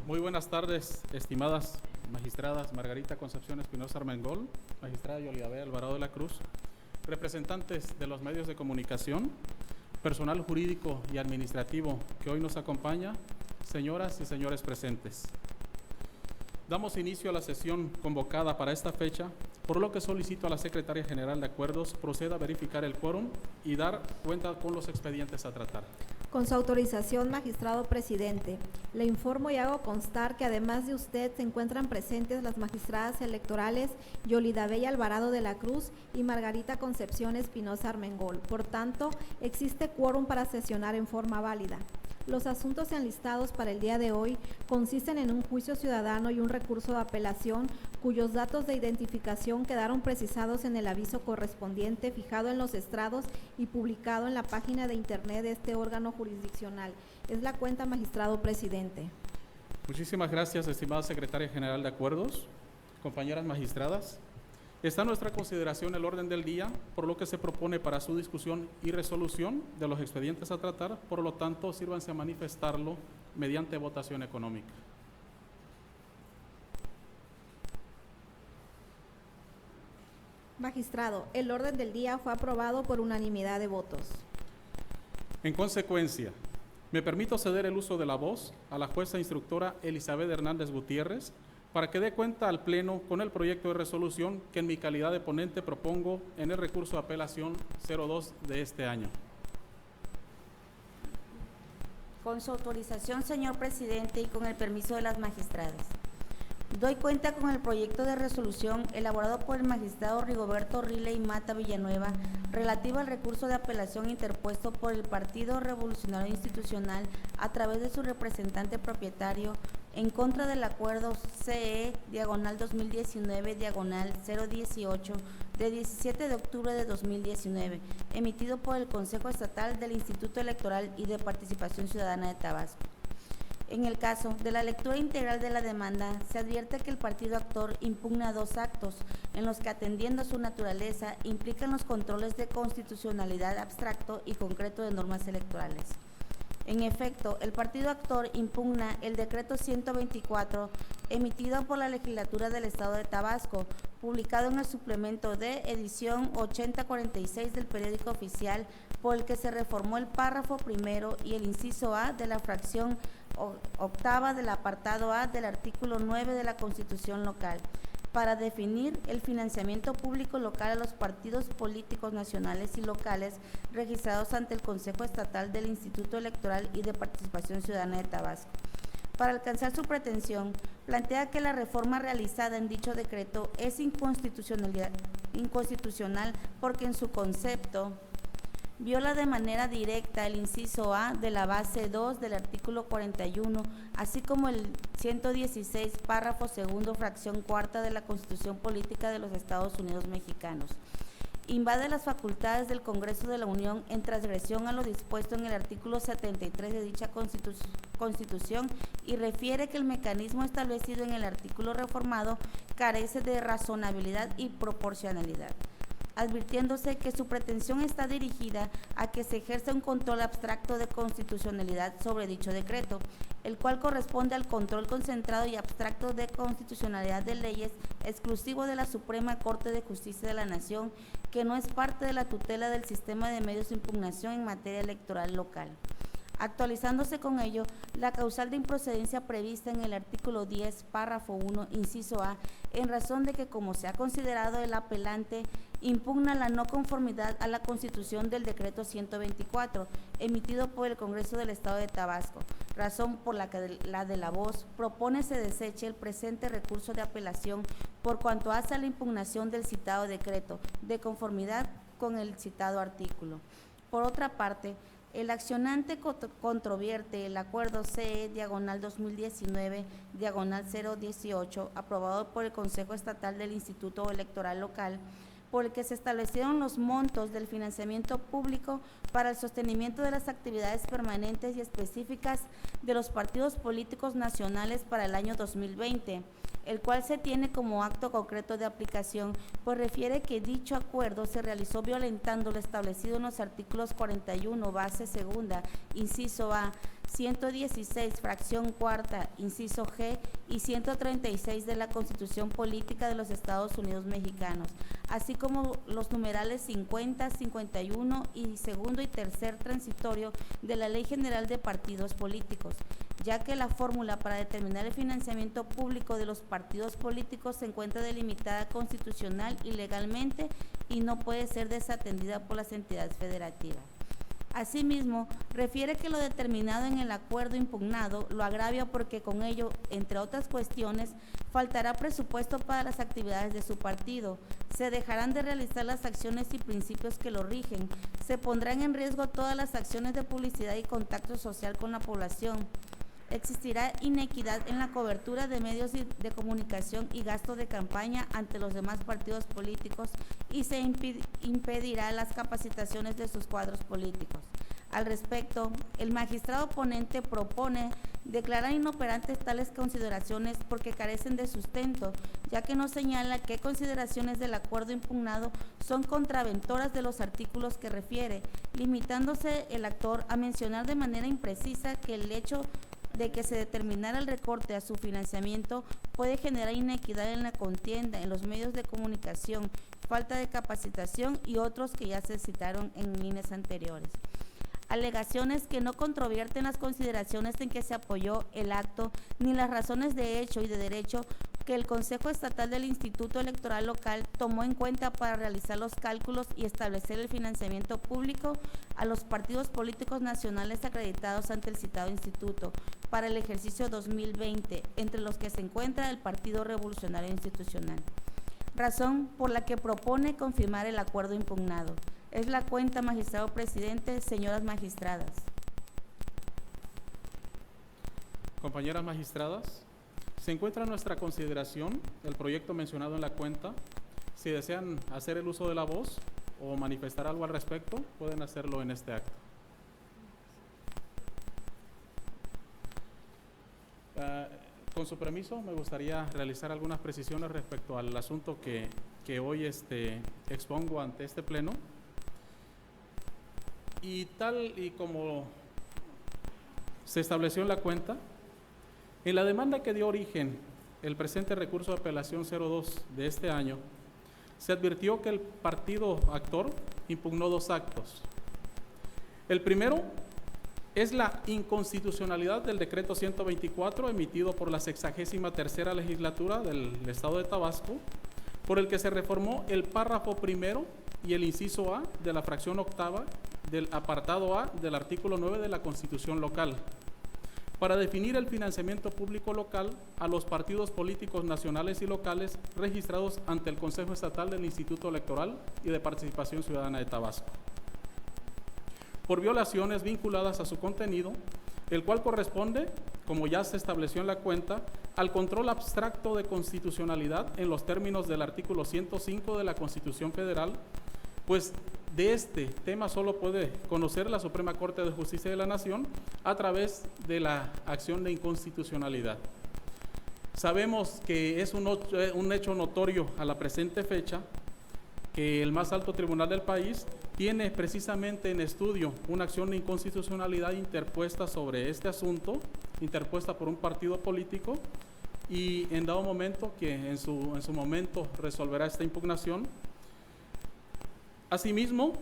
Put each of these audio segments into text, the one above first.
Muy buenas tardes, estimadas magistradas Margarita Concepción Espinosa Armengol, magistrada Yolidabel Alvarado de la Cruz, representantes de los medios de comunicación, personal jurídico y administrativo que hoy nos acompaña, señoras y señores presentes. Damos inicio a la sesión convocada para esta fecha, por lo que solicito a la Secretaria General de Acuerdos proceda a verificar el quórum y dar cuenta con los expedientes a tratar. Con su autorización, magistrado presidente, le informo y hago constar que además de usted se encuentran presentes las magistradas electorales Yolidabel Alvarado de la Cruz y Margarita Concepción Espinosa Armengol. Por tanto, existe quórum para sesionar en forma válida. Los asuntos enlistados para el día de hoy consisten en un juicio ciudadano y un recurso de apelación cuyos datos de identificación quedaron precisados en el aviso correspondiente fijado en los estrados y publicado en la página de internet de este órgano jurisdiccional. Es la cuenta, magistrado presidente. Muchísimas gracias, estimada Secretaria General de Acuerdos, compañeras magistradas. Está a nuestra consideración el orden del día, por lo que se propone para su discusión y resolución de los expedientes a tratar, por lo tanto, sírvanse a manifestarlo mediante votación económica. Magistrado, el orden del día fue aprobado por unanimidad de votos. En consecuencia, me permito ceder el uso de la voz a la jueza instructora Elizabeth Hernández Gutiérrez, para que dé cuenta al Pleno con el proyecto de resolución que en mi calidad de ponente propongo en el recurso de apelación 02 de este año. Con su autorización, señor presidente, y con el permiso de las magistradas, doy cuenta con el proyecto de resolución elaborado por el magistrado Rigoberto Riley Mata Villanueva relativo al recurso de apelación interpuesto por el Partido Revolucionario Institucional a través de su representante propietario en contra del acuerdo CE/2019/018 de 17 de octubre de 2019, emitido por el Consejo Estatal del Instituto Electoral y de Participación Ciudadana de Tabasco. En el caso de la lectura integral de la demanda, se advierte que el partido actor impugna dos actos en los que, atendiendo a su naturaleza, implican los controles de constitucionalidad abstracto y concreto de normas electorales. En efecto, el partido actor impugna el decreto 124 emitido por la Legislatura del Estado de Tabasco, publicado en el suplemento de edición 8046 del periódico oficial, por el que se reformó el párrafo primero y el inciso A de la fracción octava del apartado A del artículo 9 de la Constitución local, para definir el financiamiento público local a los partidos políticos nacionales y locales registrados ante el Consejo Estatal del Instituto Electoral y de Participación Ciudadana de Tabasco. Para alcanzar su pretensión, plantea que la reforma realizada en dicho decreto es inconstitucional porque en su concepto viola de manera directa el inciso A de la base 2 del artículo 41, así como el 116, párrafo segundo, fracción cuarta de la Constitución Política de los Estados Unidos Mexicanos. Invade las facultades del Congreso de la Unión en transgresión a lo dispuesto en el artículo 73 de dicha Constitución y refiere que el mecanismo establecido en el artículo reformado carece de razonabilidad y proporcionalidad, advirtiéndose que su pretensión está dirigida a que se ejerza un control abstracto de constitucionalidad sobre dicho decreto, el cual corresponde al control concentrado y abstracto de constitucionalidad de leyes exclusivo de la Suprema Corte de Justicia de la Nación, que no es parte de la tutela del sistema de medios de impugnación en materia electoral local. Actualizándose con ello la causal de improcedencia prevista en el artículo 10, párrafo 1, inciso A, en razón de que, como se ha considerado, el apelante impugna la no conformidad a la Constitución del decreto 124, emitido por el Congreso del Estado de Tabasco, razón por la que la de la voz propone se deseche el presente recurso de apelación por cuanto hace a la impugnación del citado decreto, de conformidad con el citado artículo. Por otra parte, el accionante controvierte el acuerdo CE/2019/018 aprobado por el Consejo Estatal del Instituto Electoral Local, por el que se establecieron los montos del financiamiento público para el sostenimiento de las actividades permanentes y específicas de los partidos políticos nacionales para el año 2020, el cual se tiene como acto concreto de aplicación, pues refiere que dicho acuerdo se realizó violentando lo establecido en los artículos 41, base segunda, inciso A, 116, fracción cuarta, inciso G, y 136 de la Constitución Política de los Estados Unidos Mexicanos, así como los numerales 50, 51 y segundo y tercer transitorio de la Ley General de Partidos Políticos, ya que la fórmula para determinar el financiamiento público de los partidos políticos se encuentra delimitada constitucional y legalmente y no puede ser desatendida por las entidades federativas. Asimismo, refiere que lo determinado en el acuerdo impugnado lo agravia porque con ello, entre otras cuestiones, faltará presupuesto para las actividades de su partido, se dejarán de realizar las acciones y principios que lo rigen, se pondrán en riesgo todas las acciones de publicidad y contacto social con la población. Existirá inequidad en la cobertura de medios de comunicación y gasto de campaña ante los demás partidos políticos y se impedirá las capacitaciones de sus cuadros políticos. Al respecto, el magistrado ponente propone declarar inoperantes tales consideraciones porque carecen de sustento, ya que no señala qué consideraciones del acuerdo impugnado son contraventoras de los artículos que refiere, limitándose el actor a mencionar de manera imprecisa que el hecho de que se determinara el recorte a su financiamiento puede generar inequidad en la contienda, en los medios de comunicación, falta de capacitación y otros que ya se citaron en líneas anteriores. Alegaciones que no controvierten las consideraciones en que se apoyó el acto ni las razones de hecho y de derecho que el Consejo Estatal del Instituto Electoral Local tomó en cuenta para realizar los cálculos y establecer el financiamiento público a los partidos políticos nacionales acreditados ante el citado instituto para el ejercicio 2020, entre los que se encuentra el Partido Revolucionario Institucional. Razón por la que propone confirmar el acuerdo impugnado. Es la cuenta, magistrado presidente, señoras magistradas. Compañeras magistradas, se encuentra en nuestra consideración el proyecto mencionado en la cuenta. Si desean hacer el uso de la voz o manifestar algo al respecto, pueden hacerlo en este acto. Con su permiso, me gustaría realizar algunas precisiones respecto al asunto que hoy expongo ante este pleno. Y tal y como se estableció en la cuenta, en la demanda que dio origen el presente recurso de apelación 02 de este año, se advirtió que el partido actor impugnó dos actos. El primero es la inconstitucionalidad del decreto 124 emitido por la 63ª legislatura del Estado de Tabasco, por el que se reformó el párrafo primero y el inciso A de la fracción octava del apartado A del artículo 9 de la Constitución local, para definir el financiamiento público local a los partidos políticos nacionales y locales registrados ante el Consejo Estatal del Instituto Electoral y de Participación Ciudadana de Tabasco, por violaciones vinculadas a su contenido, el cual corresponde, como ya se estableció en la cuenta, al control abstracto de constitucionalidad en los términos del artículo 105 de la Constitución Federal, pues de este tema solo puede conocer la Suprema Corte de Justicia de la Nación a través de la acción de inconstitucionalidad. Sabemos que es un hecho notorio a la presente fecha que el más alto tribunal del país tiene precisamente en estudio una acción de inconstitucionalidad interpuesta sobre este asunto, interpuesta por un partido político, y en dado momento que en su momento resolverá esta impugnación. Asimismo,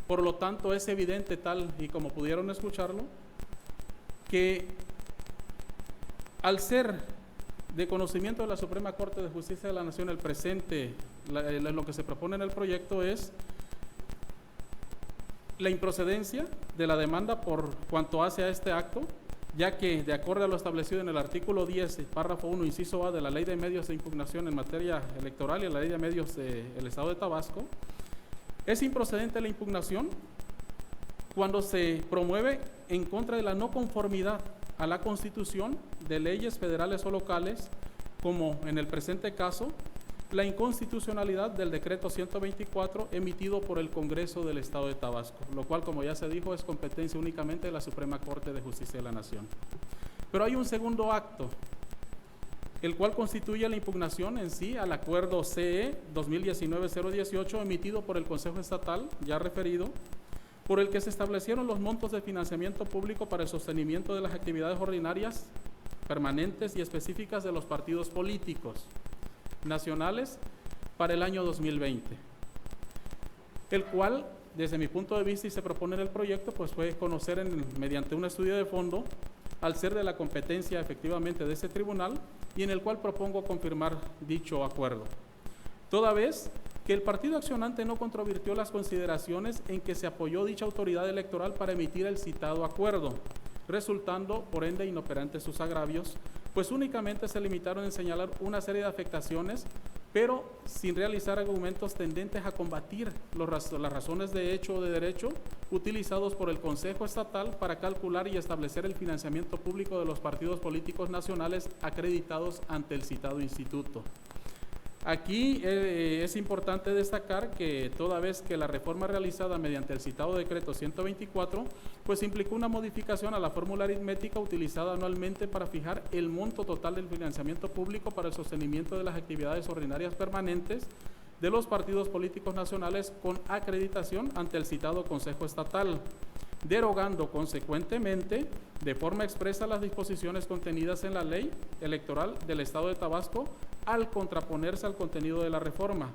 por lo tanto, es evidente, tal y como pudieron escucharlo, que al ser de conocimiento de la Suprema Corte de Justicia de la Nación, el presente, lo que se propone en el proyecto es la improcedencia de la demanda por cuanto hace a este acto, ya que de acuerdo a lo establecido en el artículo 10, párrafo 1, inciso A de la Ley de Medios de Impugnación en materia electoral y la Ley de Medios del Estado de Tabasco, es improcedente la impugnación cuando se promueve en contra de la no conformidad a la Constitución de leyes federales o locales, como en el presente caso, la inconstitucionalidad del decreto 124 emitido por el Congreso del Estado de Tabasco, lo cual, como ya se dijo, es competencia únicamente de la Suprema Corte de Justicia de la Nación. Pero hay un segundo acto, el cual constituye la impugnación en sí al acuerdo CE 2019-018 emitido por el Consejo Estatal, ya referido, por el que se establecieron los montos de financiamiento público para el sostenimiento de las actividades ordinarias, permanentes y específicas de los partidos políticos nacionales para el año 2020, el cual, desde mi punto de vista y se propone en el proyecto, pues fue conocer mediante un estudio de fondo, al ser de la competencia efectivamente de ese tribunal, y en el cual propongo confirmar dicho acuerdo. Toda vez que el partido accionante no controvirtió las consideraciones en que se apoyó dicha autoridad electoral para emitir el citado acuerdo, resultando por ende inoperantes sus agravios, pues únicamente se limitaron en señalar una serie de afectaciones, pero sin realizar argumentos tendentes a combatir las razones de hecho o de derecho utilizados por el Consejo Estatal para calcular y establecer el financiamiento público de los partidos políticos nacionales acreditados ante el citado instituto. Aquí es importante destacar que toda vez que la reforma realizada mediante el citado decreto 124, pues implicó una modificación a la fórmula aritmética utilizada anualmente para fijar el monto total del financiamiento público para el sostenimiento de las actividades ordinarias permanentes de los partidos políticos nacionales con acreditación ante el citado Consejo Estatal, derogando consecuentemente de forma expresa las disposiciones contenidas en la Ley Electoral del Estado de Tabasco al contraponerse al contenido de la reforma,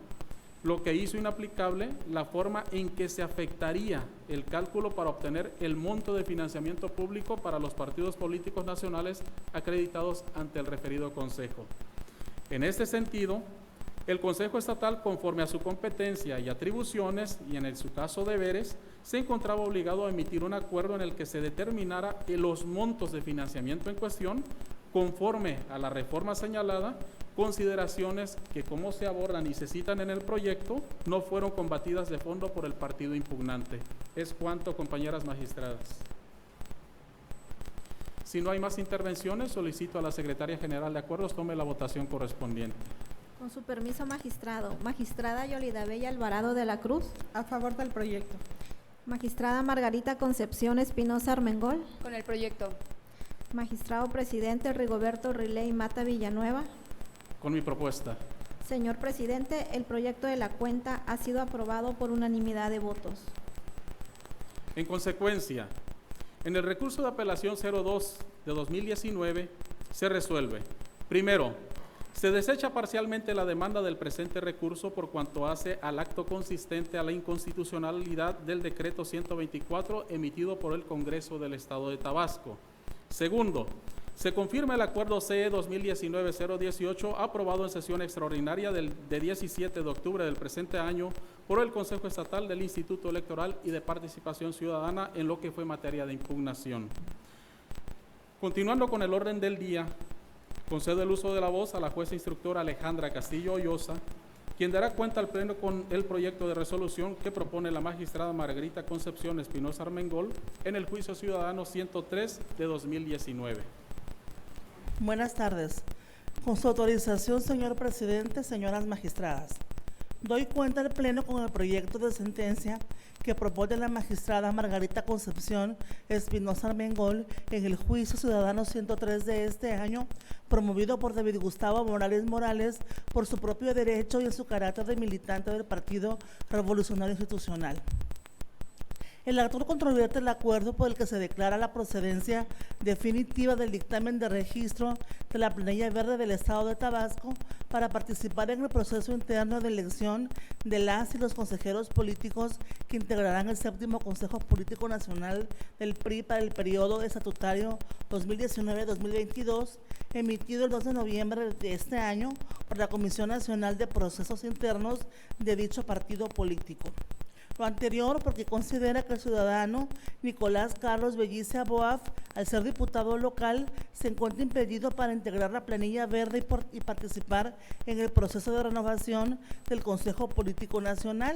lo que hizo inaplicable la forma en que se afectaría el cálculo para obtener el monto de financiamiento público para los partidos políticos nacionales acreditados ante el referido Consejo. En este sentido, el Consejo Estatal, conforme a su competencia y atribuciones, y en su caso deberes, se encontraba obligado a emitir un acuerdo en el que se determinara los montos de financiamiento en cuestión, conforme a la reforma señalada, consideraciones que, como se abordan y se citan en el proyecto, no fueron combatidas de fondo por el partido impugnante. Es cuanto, compañeras magistradas. Si no hay más intervenciones, solicito a la Secretaria General de Acuerdos tome la votación correspondiente. Con su permiso, magistrado. Magistrada Yolida Bella Alvarado de la Cruz. A favor del proyecto. Magistrada Margarita Concepción Espinosa Armengol. Con el proyecto. Magistrado presidente Rigoberto Riley Mata Villanueva. Con mi propuesta. Señor presidente, el proyecto de la cuenta ha sido aprobado por unanimidad de votos. En consecuencia, en el recurso de apelación 02 de 2019 se resuelve: primero, se desecha parcialmente la demanda del presente recurso por cuanto hace al acto consistente a la inconstitucionalidad del decreto 124 emitido por el Congreso del Estado de Tabasco. Segundo, se confirma el acuerdo CE 2019-018 aprobado en sesión extraordinaria de 17 de octubre del presente año por el Consejo Estatal del Instituto Electoral y de Participación Ciudadana en lo que fue materia de impugnación. Continuando con el orden del día, concedo el uso de la voz a la jueza instructora Alejandra Castillo Ollosa, quien dará cuenta al Pleno con el proyecto de resolución que propone la magistrada Margarita Concepción Espinosa Armengol en el juicio ciudadano 103 de 2019. Buenas tardes. Con su autorización, señor presidente, señoras magistradas, doy cuenta al Pleno con el proyecto de sentencia que propone la magistrada Margarita Concepción Espinosa Armengol en el juicio ciudadano 103 de este año, promovido por David Gustavo Morales por su propio derecho y en su carácter de militante del Partido Revolucionario Institucional. El actor controvierte el acuerdo por el que se declara la procedencia definitiva del dictamen de registro de la planilla verde del Estado de Tabasco para participar en el proceso interno de elección de las y los consejeros políticos que integrarán el 7º Consejo Político Nacional del PRI para el periodo estatutario 2019-2022, emitido el 2 de noviembre de este año por la Comisión Nacional de Procesos Internos de dicho partido político. Lo anterior porque considera que el ciudadano Nicolás Carlos Bellice Boaf, al ser diputado local, se encuentra impedido para integrar la planilla verde y participar en el proceso de renovación del Consejo Político Nacional.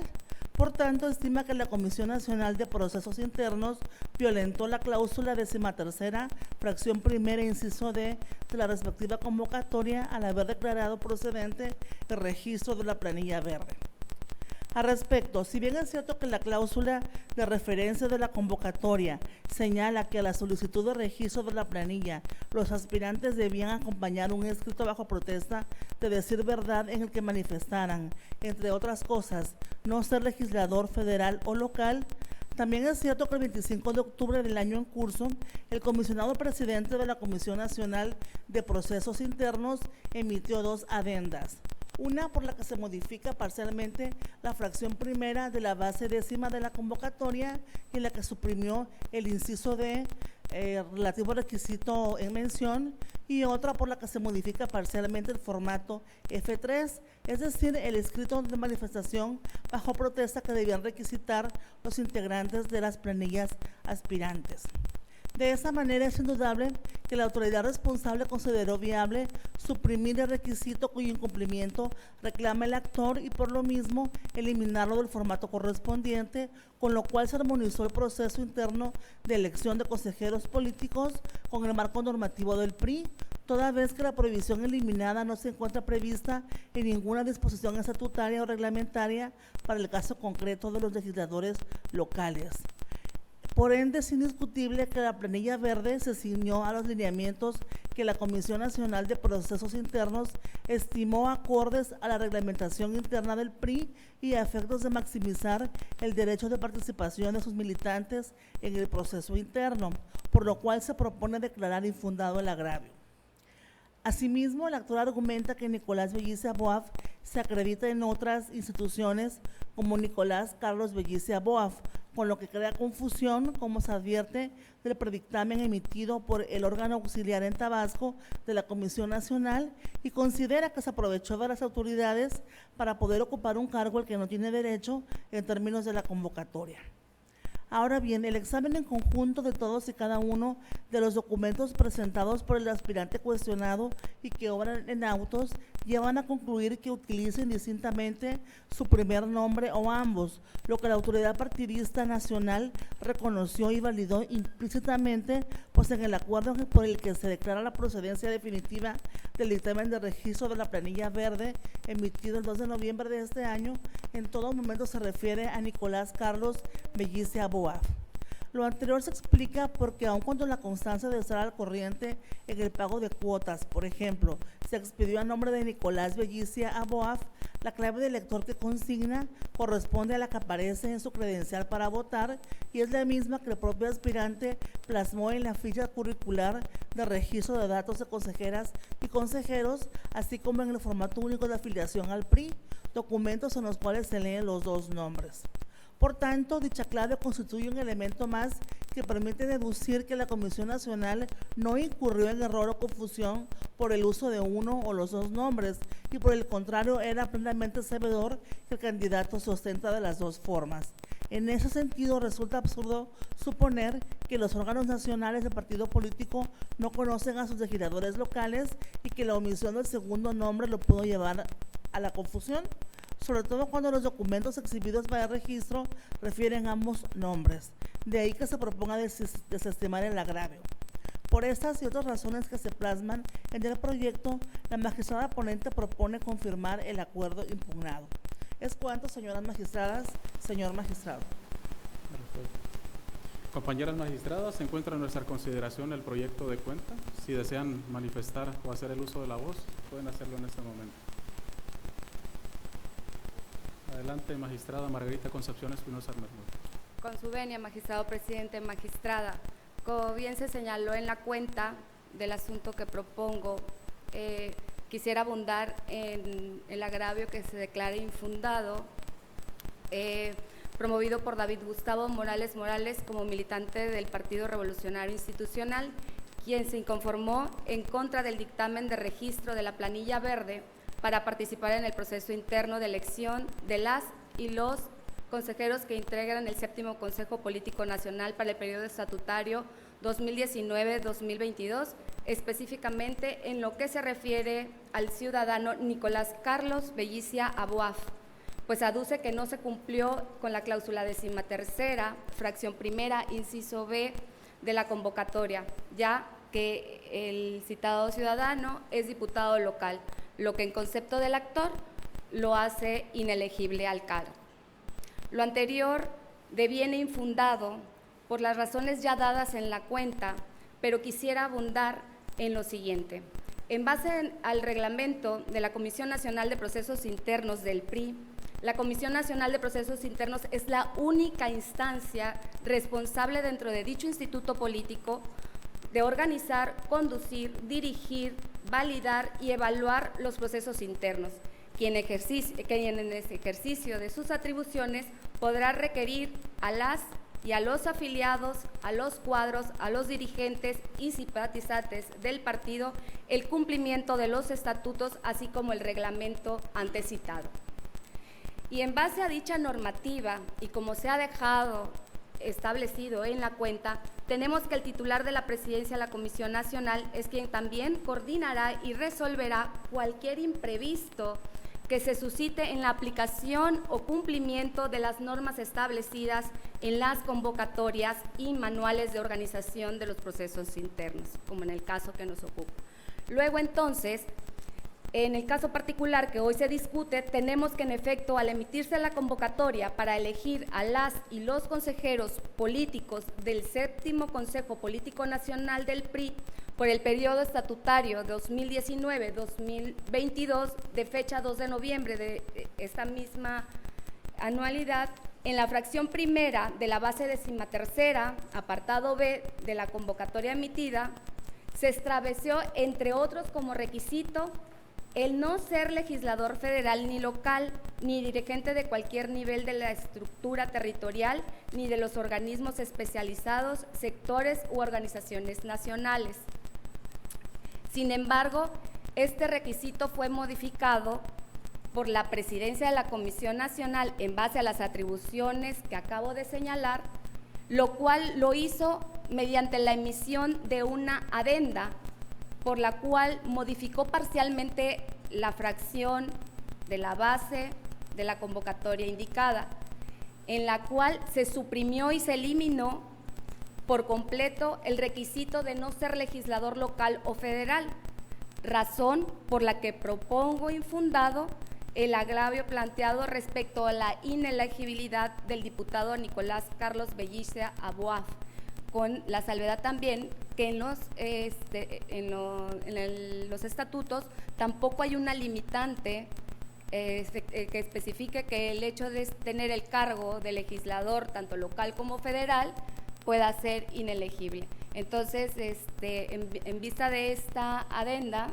Por tanto, estima que la Comisión Nacional de Procesos Internos violentó la cláusula 13ª, fracción primera, inciso D, de la respectiva convocatoria al haber declarado procedente el registro de la planilla verde. Al respecto, si bien es cierto que la cláusula de referencia de la convocatoria señala que a la solicitud de registro de la planilla los aspirantes debían acompañar un escrito bajo protesta de decir verdad en el que manifestaran, entre otras cosas, no ser legislador federal o local, También es cierto que el 25 de octubre del año en curso, el comisionado presidente de la Comisión Nacional de Procesos Internos emitió 2 adendas. Una por la que se modifica parcialmente la fracción primera de la base décima de la convocatoria y en la que suprimió el inciso D relativo al requisito en mención, y otra por la que se modifica parcialmente el formato F3, es decir, el escrito de manifestación bajo protesta que debían requisitar los integrantes de las planillas aspirantes. De esa manera es indudable que la autoridad responsable consideró viable suprimir el requisito cuyo incumplimiento reclama el actor y por lo mismo eliminarlo del formato correspondiente, con lo cual se armonizó el proceso interno de elección de consejeros políticos con el marco normativo del PRI, toda vez que la prohibición eliminada no se encuentra prevista en ninguna disposición estatutaria o reglamentaria para el caso concreto de los legisladores locales. Por ende, es indiscutible que la planilla verde se ciñó a los lineamientos que la Comisión Nacional de Procesos Internos estimó acordes a la reglamentación interna del PRI y a efectos de maximizar el derecho de participación de sus militantes en el proceso interno, por lo cual se propone declarar infundado el agravio. Asimismo, el actor argumenta que Nicolás Bellice Aboaf se acredita en otras instituciones como Nicolás Carlos Bellice Aboaf, con lo que crea confusión, como se advierte del predictamen emitido por el órgano auxiliar en Tabasco de la Comisión Nacional, y considera que se aprovechó de las autoridades para poder ocupar un cargo al que no tiene derecho en términos de la convocatoria. Ahora bien, el examen en conjunto de todos y cada uno de los documentos presentados por el aspirante cuestionado y que obran en autos llevan a concluir que utilicen distintamente su primer nombre o ambos, lo que la autoridad partidista nacional reconoció y validó implícitamente, pues en el acuerdo por el que se declara la procedencia definitiva del dictamen de registro de la planilla verde emitido el 2 de noviembre de este año, en todo momento se refiere a Nicolás Carlos Bellice Aboaf. Lo anterior se explica porque aun cuando la constancia de estar al corriente en el pago de cuotas, por ejemplo, se expidió a nombre de Nicolás Bellice Aboaf, la clave del lector que consigna corresponde a la que aparece en su credencial para votar y es la misma que el propio aspirante plasmó en la ficha curricular de registro de datos de consejeras y consejeros, así como en el formato único de afiliación al PRI, documentos en los cuales se leen los 2 nombres. Por tanto, dicha clave constituye un elemento más que permite deducir que la Comisión Nacional no incurrió en error o confusión por el uso de uno o los 2 nombres y por el contrario era plenamente sabedor que el candidato se ostenta de las 2 formas. En ese sentido, resulta absurdo suponer que los órganos nacionales del partido político no conocen a sus legisladores locales y que la omisión del segundo nombre lo pudo llevar a la confusión, sobre todo cuando los documentos exhibidos para el registro refieren a ambos nombres. De ahí que se proponga desestimar el agravio. Por estas y otras razones que se plasman en el proyecto, la magistrada ponente propone confirmar el acuerdo impugnado. Es cuanto, señoras magistradas, señor magistrado. Perfecto. Compañeras magistradas, se encuentra en nuestra consideración el proyecto de cuenta. Si desean manifestar o hacer el uso de la voz, pueden hacerlo en este momento. Adelante, magistrada Margarita Concepción Espinosa Armengol. Con su venia, magistrado presidente, magistrada, como bien se señaló en la cuenta del asunto que propongo, quisiera abundar en el agravio que se declare infundado, promovido por David Gustavo Morales Morales como militante del Partido Revolucionario Institucional, quien se inconformó en contra del dictamen de registro de la planilla verde para participar en el proceso interno de elección de las y los consejeros que integran el 7º Consejo Político Nacional para el periodo estatutario 2019-2022, específicamente en lo que se refiere al ciudadano Nicolás Carlos Bellice Aboaf, pues aduce que no se cumplió con la cláusula 13ª, fracción primera, inciso B de la convocatoria, ya que el citado ciudadano es diputado local, lo que en concepto del actor lo hace inelegible al cargo. Lo anterior deviene infundado por las razones ya dadas en la cuenta, pero quisiera abundar en lo siguiente. En base al reglamento de la Comisión Nacional de Procesos Internos del PRI, La Comisión Nacional de Procesos Internos es la única instancia responsable dentro de dicho instituto político de organizar, conducir, dirigir, validar y evaluar los procesos internos, quien en el ejercicio de sus atribuciones podrá requerir a las y a los afiliados, a los cuadros, a los dirigentes y simpatizantes del partido el cumplimiento de los estatutos, así como el reglamento antes citado. Y en base a dicha normativa, y como se ha dejado establecido en la cuenta, tenemos que el titular de la presidencia de la Comisión Nacional es quien también coordinará y resolverá cualquier imprevisto que se suscite en la aplicación o cumplimiento de las normas establecidas en las convocatorias y manuales de organización de los procesos internos, como en el caso que nos ocupa. Luego, entonces, en el caso particular que hoy se discute, tenemos que, en efecto, al emitirse la convocatoria para elegir a las y los consejeros políticos del 7º Consejo Político Nacional del PRI por el periodo estatutario 2019-2022, de fecha 2 de noviembre de esta misma anualidad, en la fracción primera de la base 13ª, apartado B de la convocatoria emitida, se estableció, entre otros, como requisito el no ser legislador federal ni local, ni dirigente de cualquier nivel de la estructura territorial, ni de los organismos especializados, sectores u organizaciones nacionales. Sin embargo, este requisito fue modificado por la presidencia de la Comisión Nacional en base a las atribuciones que acabo de señalar, lo cual lo hizo mediante la emisión de una adenda por la cual modificó parcialmente la fracción de la base de la convocatoria indicada, en la cual se suprimió y se eliminó por completo el requisito de no ser legislador local o federal, razón por la que propongo infundado el agravio planteado respecto a la inelegibilidad del diputado Nicolás Carlos Bellicia Aboaf, con la salvedad también que en los estatutos tampoco hay una limitante que especifique que el hecho de tener el cargo de legislador tanto local como federal pueda ser inelegible. Entonces, en vista de esta adenda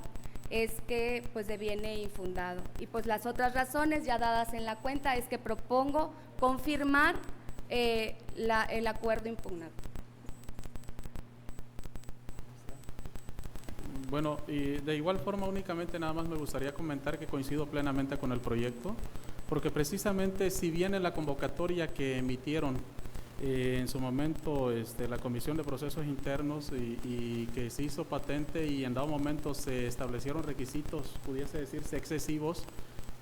es que pues deviene infundado. Y pues las otras razones ya dadas en la cuenta es que propongo confirmar el acuerdo impugnado. Bueno, y de igual forma únicamente nada más me gustaría comentar que coincido plenamente con el proyecto, porque precisamente si bien en la convocatoria que emitieron en su momento la Comisión de Procesos Internos y que se hizo patente y en dado momento se establecieron requisitos, pudiese decirse excesivos,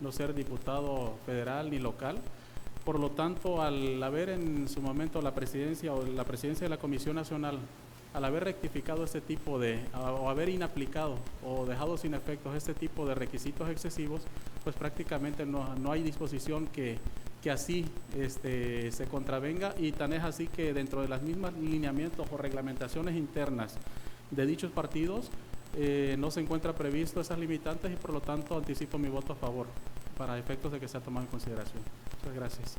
no ser diputado federal ni local, por lo tanto al haber en su momento la presidencia o la presidencia de la Comisión Nacional, al haber rectificado este tipo de, o haber inaplicado o dejado sin efectos este tipo de requisitos excesivos, pues prácticamente no hay disposición que así se contravenga, y tan es así que dentro de las mismas lineamientos o reglamentaciones internas de dichos partidos no se encuentra previsto esas limitantes y por lo tanto anticipo mi voto a favor para efectos de que sea tomado en consideración. Muchas gracias.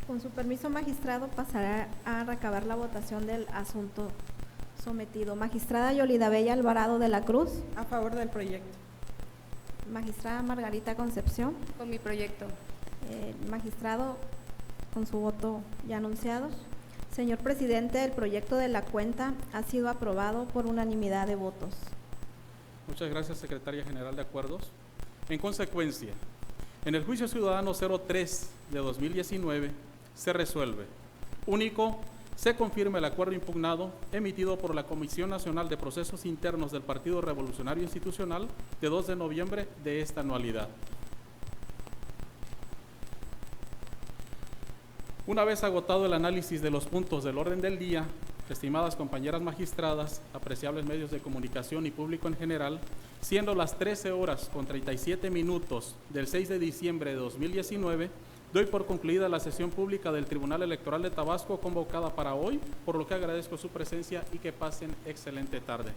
Con su permiso, magistrado, pasará a recabar la votación del asunto sometido. Magistrada Yolida Bella Alvarado de la Cruz. A favor del proyecto. Magistrada Margarita Concepción. Con mi proyecto. Magistrado, con su voto ya anunciado. Señor presidente, el proyecto de la cuenta ha sido aprobado por unanimidad de votos. Muchas gracias, secretaria general de acuerdos. En consecuencia, en el juicio ciudadano 03 de 2019 se resuelve: único, se confirma el acuerdo impugnado emitido por la Comisión Nacional de Procesos Internos del Partido Revolucionario Institucional de 2 de noviembre de esta anualidad. Una vez agotado el análisis de los puntos del orden del día, estimadas compañeras magistradas, apreciables medios de comunicación y público en general, siendo las 13:37 del 6 de diciembre de 2019, doy por concluida la sesión pública del Tribunal Electoral de Tabasco convocada para hoy, por lo que agradezco su presencia y que pasen excelente tarde.